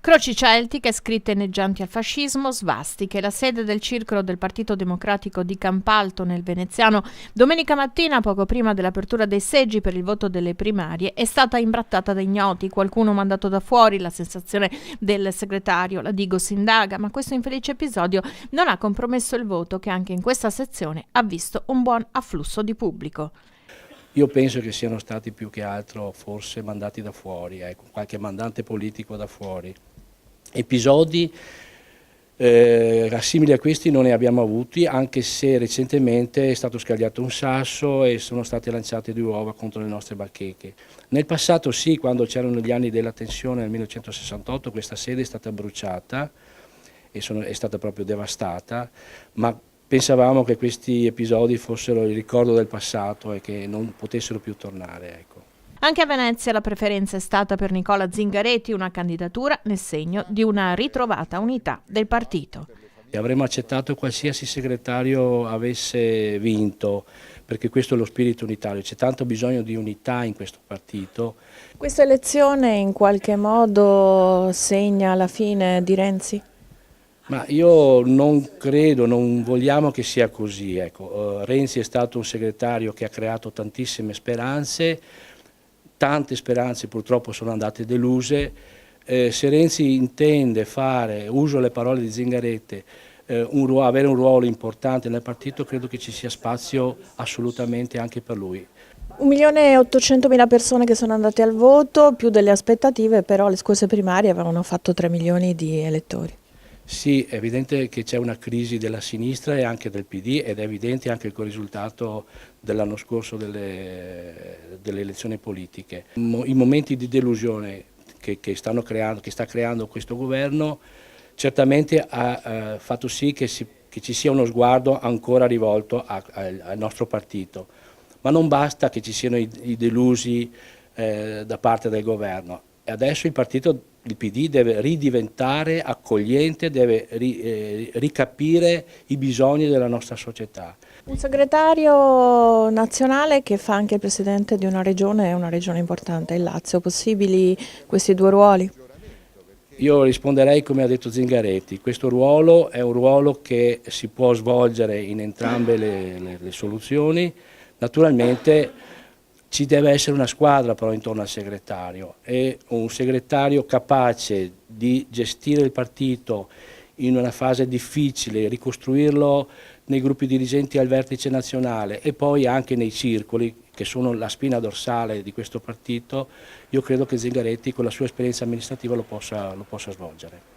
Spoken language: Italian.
Croci celtiche, scritte inneggianti al fascismo, svastiche. La sede del circolo del Partito Democratico di Campalto nel Veneziano domenica mattina, poco prima dell'apertura dei seggi per il voto delle primarie, è stata imbrattata da ignoti, qualcuno mandato da fuori, la sensazione del segretario. La Digos indaga, ma questo infelice episodio non ha compromesso il voto che anche in questa sezione ha visto un buon afflusso di pubblico. Io penso che siano stati più che altro forse mandati da fuori, qualche mandante politico da fuori. Episodi simili a questi non ne abbiamo avuti, anche se recentemente è stato scagliato un sasso e sono state lanciate 2 uova contro le nostre bacheche. Nel passato sì, quando c'erano gli anni della tensione nel 1968, questa sede è stata bruciata e è stata proprio devastata, ma pensavamo che questi episodi fossero il ricordo del passato e che non potessero più tornare, ecco. Anche a Venezia la preferenza è stata per Nicola Zingaretti, una candidatura nel segno di una ritrovata unità del partito. E avremmo accettato qualsiasi segretario avesse vinto, perché questo è lo spirito unitario, c'è tanto bisogno di unità in questo partito. Questa elezione in qualche modo segna la fine di Renzi? Ma io non credo, non vogliamo che sia così. Ecco. Renzi è stato un segretario che ha creato tantissime speranze, tante speranze purtroppo sono andate deluse. Se Renzi intende fare, uso le parole di Zingaretti, avere un ruolo importante nel partito, credo che ci sia spazio assolutamente anche per lui. 1.800.000 persone che sono andate al voto, più delle aspettative, però le scorse primarie avevano fatto 3 milioni di elettori. Sì, è evidente che c'è una crisi della sinistra e anche del PD ed è evidente anche il risultato dell'anno scorso delle elezioni politiche. I momenti di delusione che sta creando questo governo certamente ha fatto sì che ci sia uno sguardo ancora rivolto al nostro partito, ma non basta che ci siano i delusi da parte del governo. E adesso il PD deve ridiventare accogliente, deve ricapire i bisogni della nostra società. Un segretario nazionale che fa anche il presidente di una regione importante, il Lazio. Possibili questi 2 ruoli? Io risponderei come ha detto Zingaretti, questo ruolo è un ruolo che si può svolgere in entrambe le soluzioni, naturalmente ci deve essere una squadra però intorno al segretario e un segretario capace di gestire il partito in una fase difficile, ricostruirlo nei gruppi dirigenti al vertice nazionale e poi anche nei circoli che sono la spina dorsale di questo partito. Io credo che Zingaretti con la sua esperienza amministrativa lo possa svolgere.